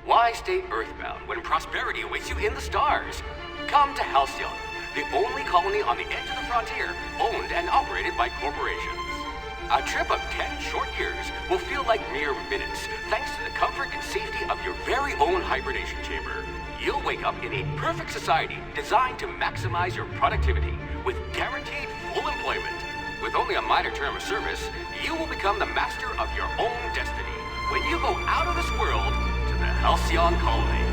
Why stay earthbound when prosperity awaits you in the stars? Come to Halcyon, the only colony on the edge of the frontier, owned and operated by corporations. A trip of 10 short years will feel like mere minutes, thanks to the comfort and safety of your very own hibernation chamber. You'll wake up in a perfect society designed to maximize your productivity with guaranteed full employment. With only a minor term of service, you will become the master of your own destiny when you go out of this world to the Halcyon colony.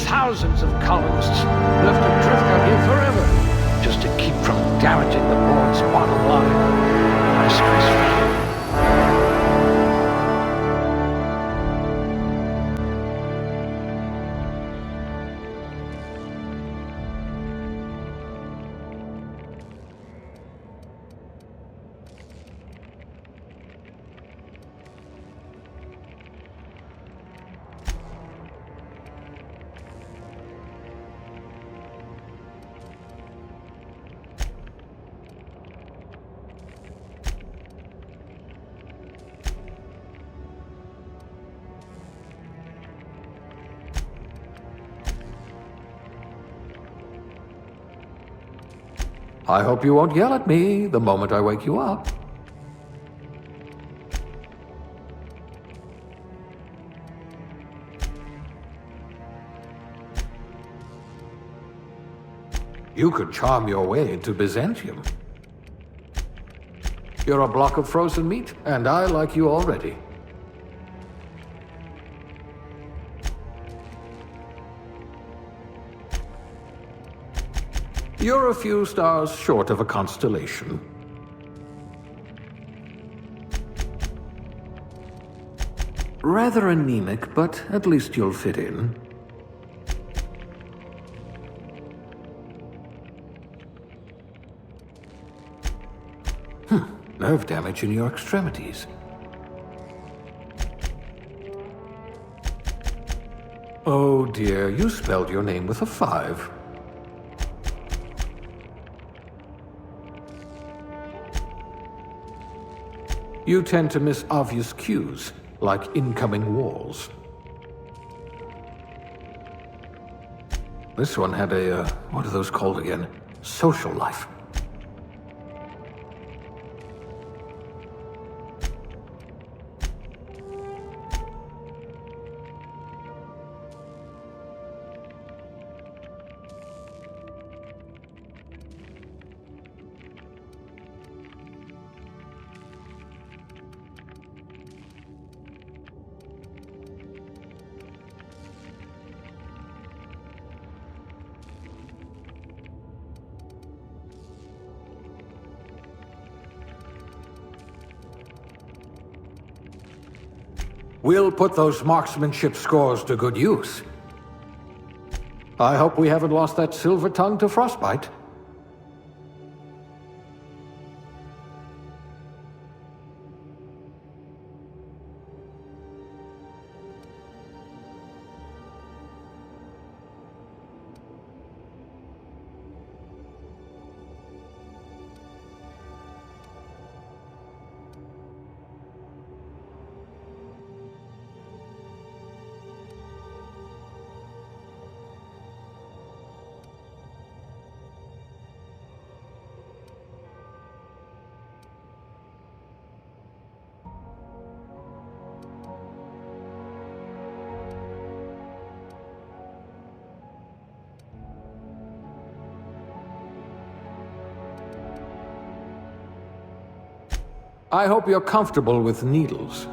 Thousands of colonists will have to drift out here forever just to keep from damaging the board's bottom line. Disgraceful. I hope you won't yell at me the moment I wake you up. You could charm your way to Byzantium. You're a block of frozen meat, and I like you already. You're a few stars short of a constellation. Rather anemic, but at least you'll fit in. Nerve damage in your extremities. Oh dear, you spelled your name with a 5. You tend to miss obvious cues, like incoming walls. This one had a, what are those called again? Social life. We'll put those marksmanship scores to good use. I hope we haven't lost that silver tongue to frostbite. I hope you're comfortable with needles.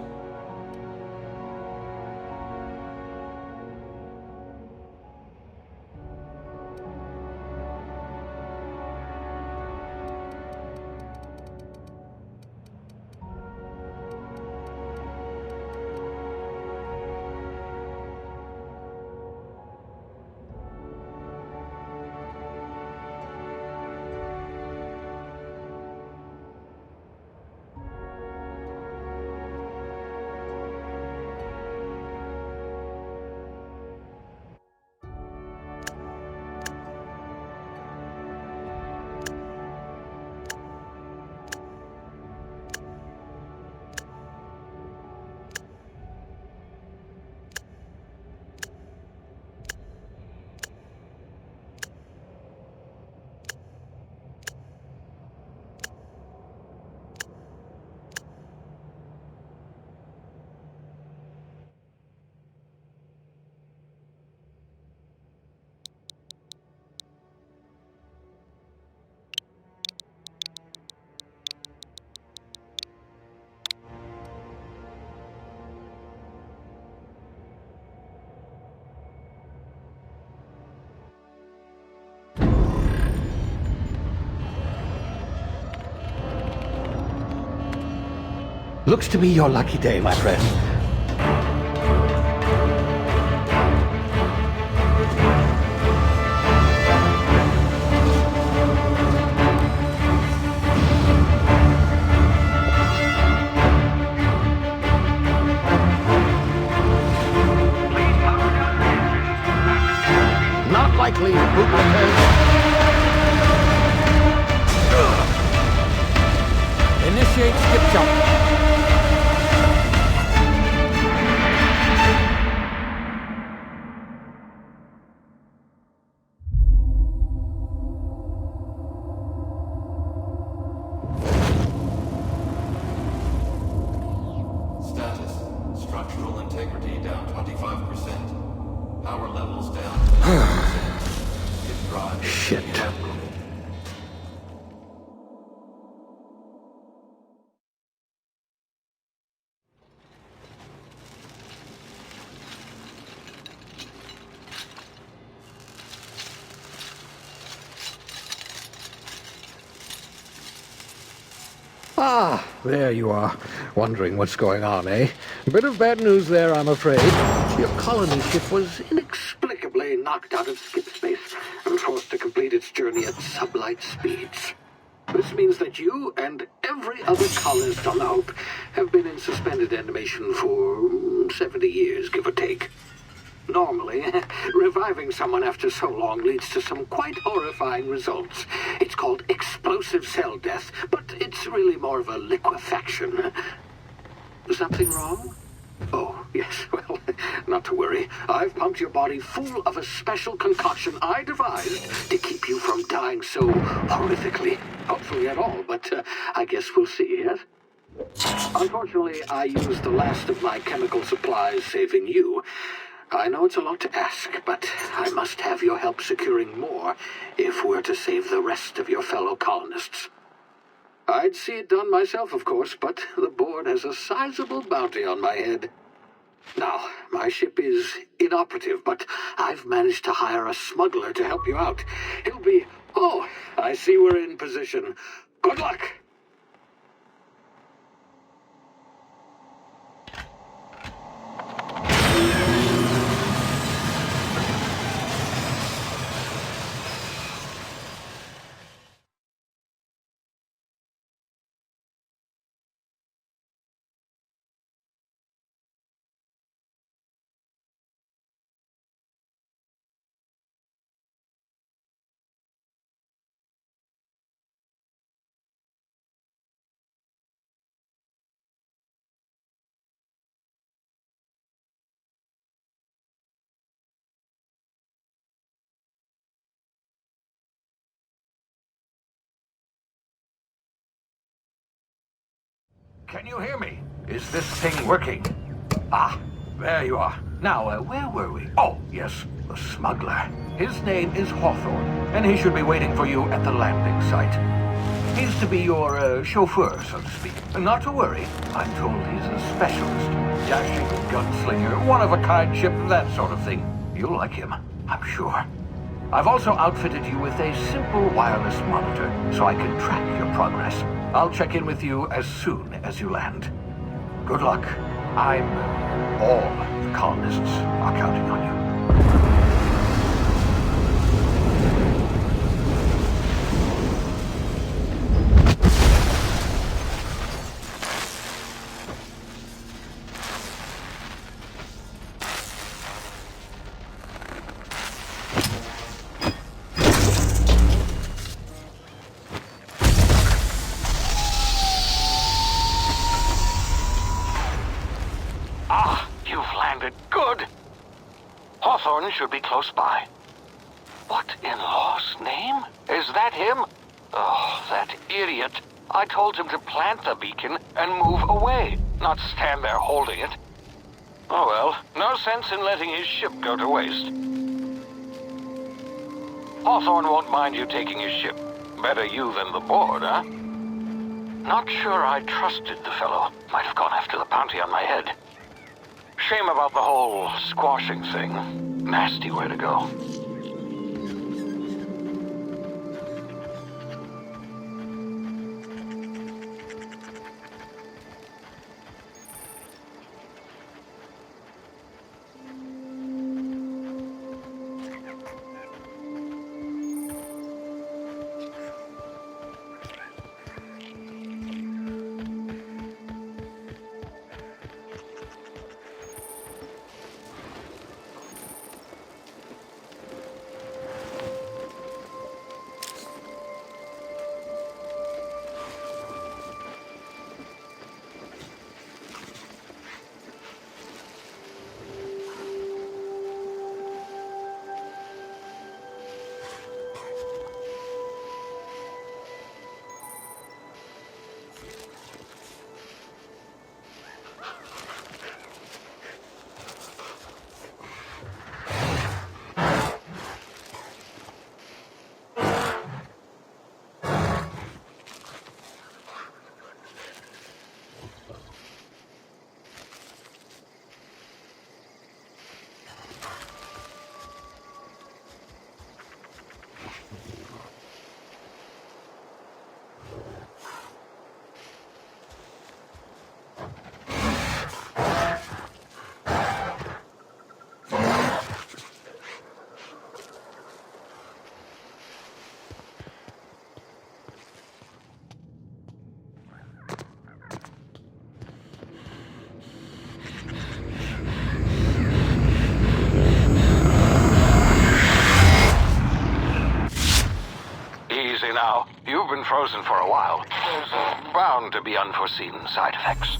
Looks to be your lucky day, my friend. Not likely, Initiate skip jump. Status. Structural integrity down 25%. Power levels down 10%. Shit. Ah, there you are. Wondering what's going on, eh? Bit of bad news there, I'm afraid. Your colony ship was inexplicably knocked out of skip space and forced to complete its journey at sublight speeds. This means that you and every other colonist on the Hope have been in suspended animation for 70 years, give or take. Normally, reviving someone after so long leads to some quite horrifying results. It's called explosive cell death, but it's really more of a liquefaction. Something wrong? Oh, yes, well, not to worry. I've pumped your body full of a special concoction I devised to keep you from dying so horrifically. Hopefully at all, but I guess we'll see, yes? Unfortunately, I used the last of my chemical supplies saving you. I know it's a lot to ask, but I must have your help securing more if we're to save the rest of your fellow colonists. I'd see it done myself, of course, but the board has a sizable bounty on my head. Now, my ship is inoperative, but I've managed to hire a smuggler to help you out. He'll be... Oh, I see we're in position. Good luck! Can you hear me? Is this thing working? Ah, there you are. Now, where were we? Oh, yes, the smuggler. His name is Hawthorne, and he should be waiting for you at the landing site. He's to be your chauffeur, so to speak. Not to worry. I'm told he's a specialist. Dashing gunslinger, one-of-a-kind ship, that sort of thing. You'll like him, I'm sure. I've also outfitted you with a simple wireless monitor, so I can track your progress. I'll check in with you as soon as you land. Good luck. All the colonists are counting on you. Should be close by. What in law's name? Is that him? Oh, that idiot. I told him to plant the beacon and move away, not stand there holding it. Oh well, no sense in letting his ship go to waste. Hawthorne won't mind you taking his ship. Better you than the board, huh? Not sure I trusted the fellow. Might have gone after the bounty on my head. Shame about the whole squashing thing. Nasty way to go. Now, you've been frozen for a while. There's bound to be unforeseen side effects.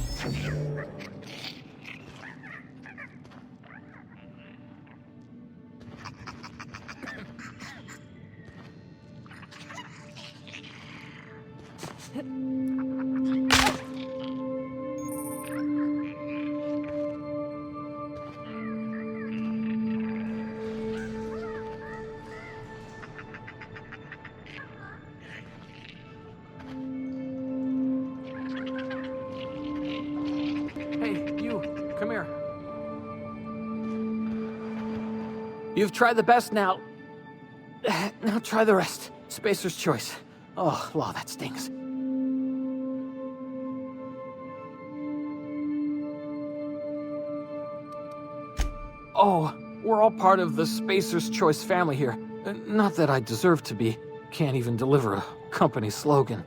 You've tried the best now. Now try the rest. Spacer's choice. Oh, law, that stings. Oh, we're all part of the Spacer's Choice family here. Not that I deserve to be. Can't even deliver a company slogan.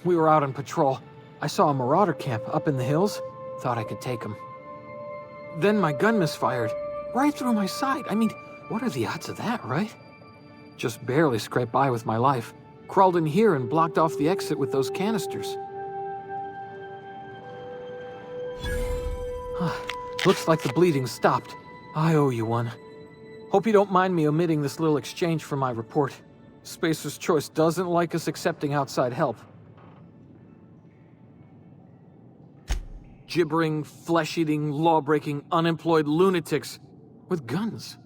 We were out on patrol. I saw a marauder camp up in the hills. Thought I could take them. Then my gun misfired. Right through my side. I mean, what are the odds of that, right? Just barely scraped by with my life. Crawled in here and blocked off the exit with those canisters. Looks like the bleeding stopped. I owe you one. Hope you don't mind me omitting this little exchange from my report. Spacer's Choice doesn't like us accepting outside help. Gibbering, flesh-eating, law-breaking, unemployed lunatics with guns.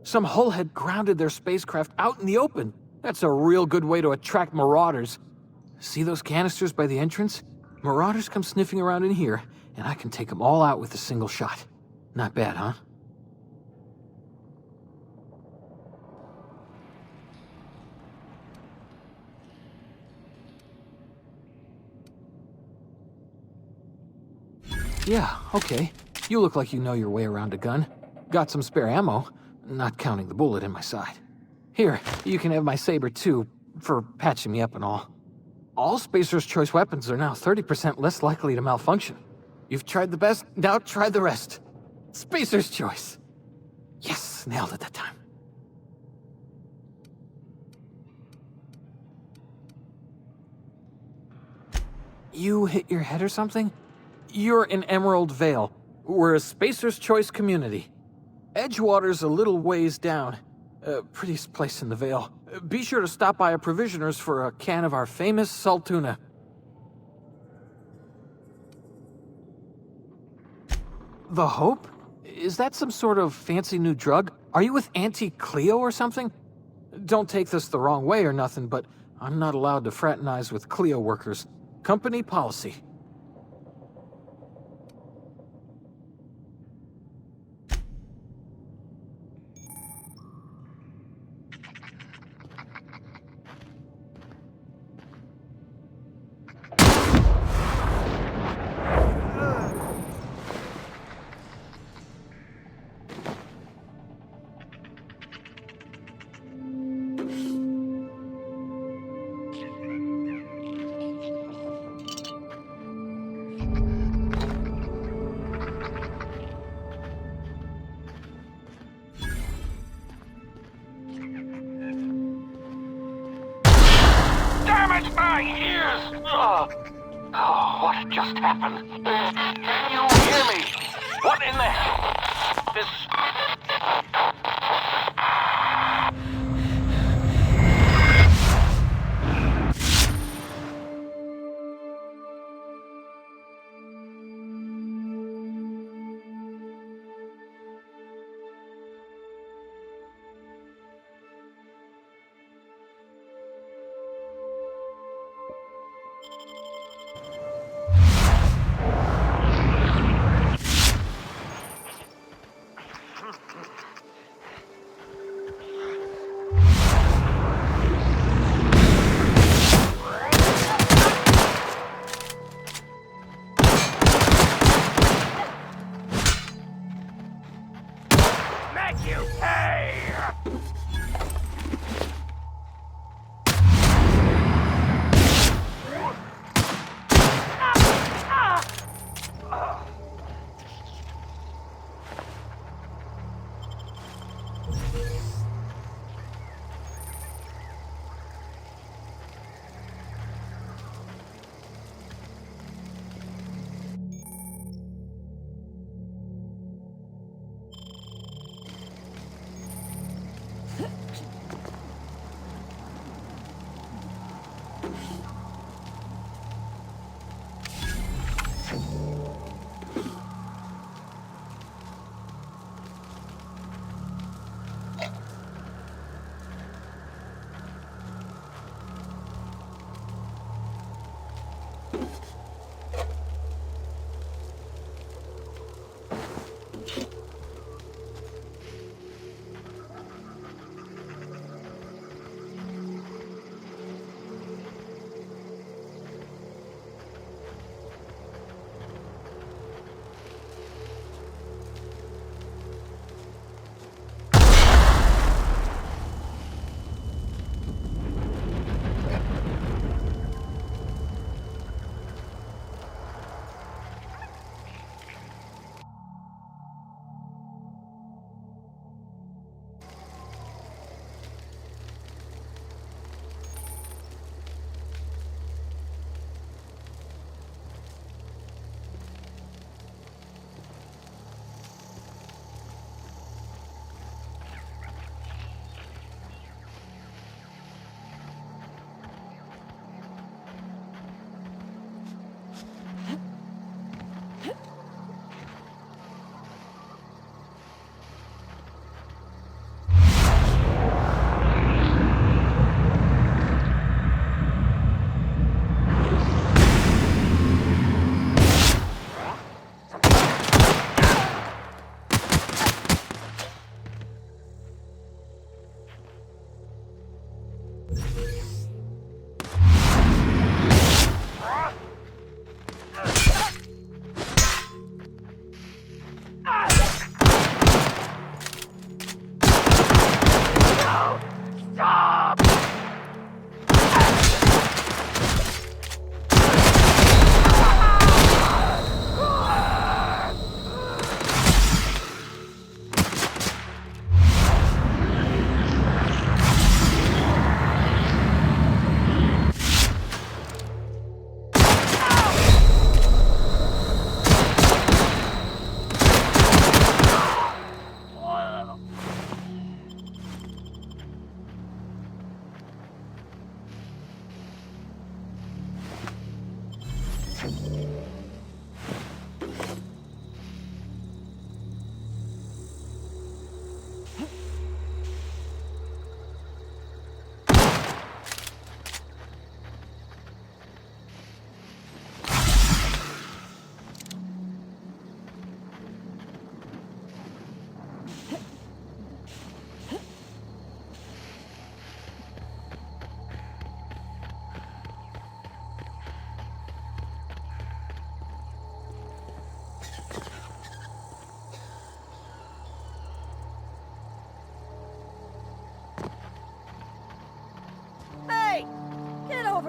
Some hullhead grounded their spacecraft out in the open. That's a real good way to attract marauders. See those canisters by the entrance? Marauders come sniffing around in here, and I can take them all out with a single shot. Not bad, huh? Yeah, okay. You look like you know your way around a gun. Got some spare ammo, not counting the bullet in my side. Here, you can have my saber too, for patching me up and all. All Spacer's Choice weapons are now 30% less likely to malfunction. You've tried the best, now try the rest. Spacer's Choice. Yes, nailed it that time. You hit your head or something? You're in Emerald Vale. We're a Spacer's Choice community. Edgewater's a little ways down. Prettiest place in the Vale. Be sure to stop by a provisioner's for a can of our famous salt tuna. The Hope? Is that some sort of fancy new drug? Are you with Auntie Cleo or something? Don't take this the wrong way or nothing, but I'm not allowed to fraternize with Cleo workers. Company policy. My ears! Oh, what just happened? Can you hear me? What in the hell? This...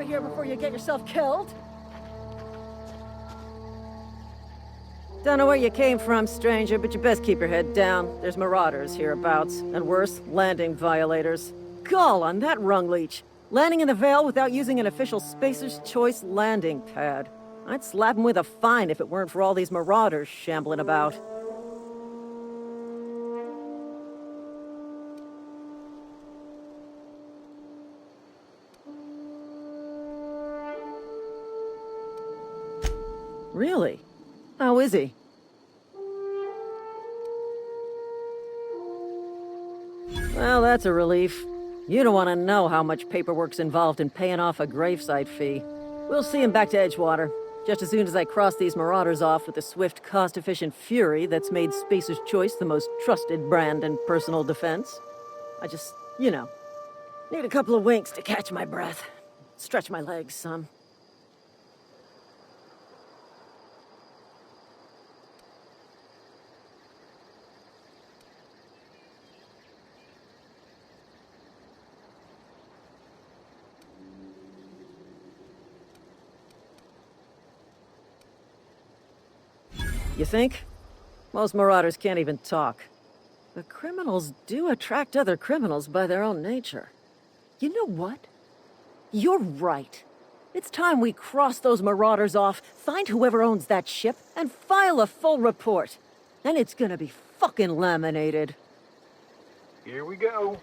over here before you get yourself killed. Don't know where you came from, stranger, but you best keep your head down. There's marauders hereabouts, and worse, landing violators. Gall on that rung leech. Landing in the Vale without using an official Spacer's Choice landing pad. I'd slap him with a fine if it weren't for all these marauders shambling about. Really? How is he? Well, that's a relief. You don't want to know how much paperwork's involved in paying off a gravesite fee. We'll see him back to Edgewater, just as soon as I cross these marauders off with the swift, cost-efficient fury that's made Spacer's Choice the most trusted brand in personal defense. I just, need a couple of winks to catch my breath. Stretch my legs some. You think? Most marauders can't even talk. But criminals do attract other criminals by their own nature. You know what? You're right. It's time we cross those marauders off, find whoever owns that ship, and file a full report. Then it's gonna be fucking laminated. Here we go.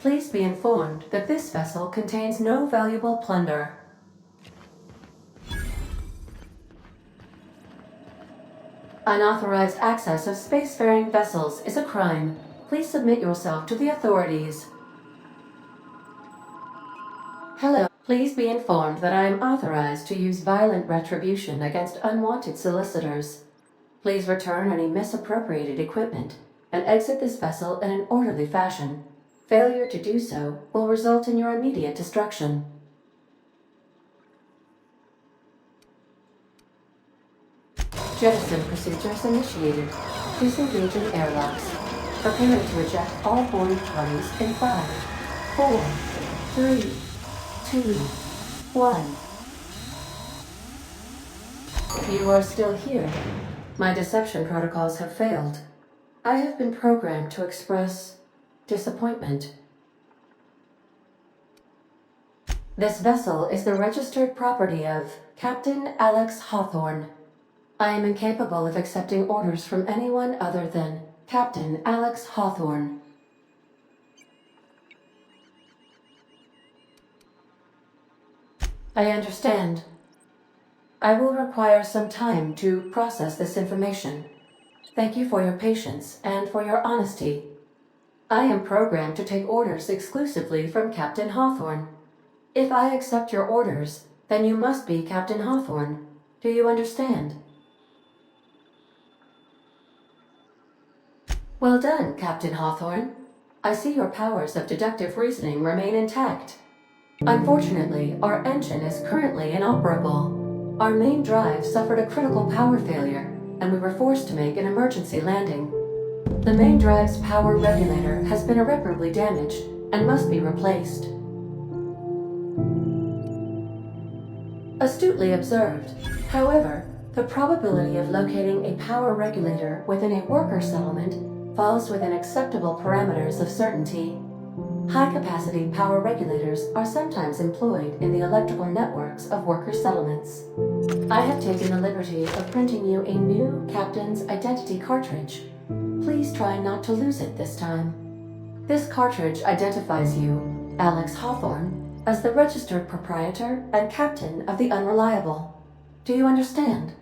Please be informed that this vessel contains no valuable plunder. Unauthorized access of spacefaring vessels is a crime. Please submit yourself to the authorities. Hello. Please be informed that I am authorized to use violent retribution against unwanted solicitors. Please return any misappropriated equipment and exit this vessel in an orderly fashion. Failure to do so will result in your immediate destruction. Jettison procedures initiated. Disengaging airlocks. Preparing to eject all boarding parties in 5, 4, 3, 2, 1. You are still here. My deception protocols have failed. I have been programmed to express disappointment. This vessel is the registered property of Captain Alex Hawthorne. I am incapable of accepting orders from anyone other than Captain Alex Hawthorne. I understand. I will require some time to process this information. Thank you for your patience and for your honesty. I am programmed to take orders exclusively from Captain Hawthorne. If I accept your orders, then you must be Captain Hawthorne. Do you understand? Well done, Captain Hawthorne. I see your powers of deductive reasoning remain intact. Unfortunately, our engine is currently inoperable. Our main drive suffered a critical power failure, and we were forced to make an emergency landing. The main drive's power regulator has been irreparably damaged and must be replaced. Astutely observed. However, the probability of locating a power regulator within a worker settlement falls within acceptable parameters of certainty. High-capacity power regulators are sometimes employed in the electrical networks of worker settlements. I have taken the liberty of printing you a new Captain's Identity cartridge. Please try not to lose it this time. This cartridge identifies you, Alex Hawthorne, as the registered proprietor and captain of the Unreliable. Do you understand?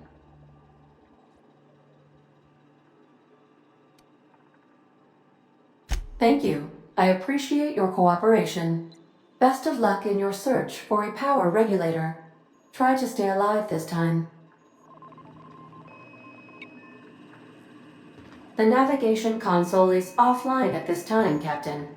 Thank you. I appreciate your cooperation. Best of luck in your search for a power regulator. Try to stay alive this time. The navigation console is offline at this time, Captain.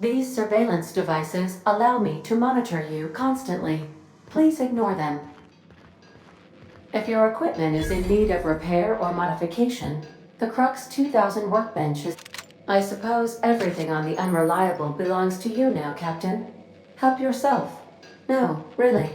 These surveillance devices allow me to monitor you constantly. Please ignore them. If your equipment is in need of repair or modification, the Crux 2000 workbench is... I suppose everything on the Unreliable belongs to you now, Captain. Help yourself. No, really.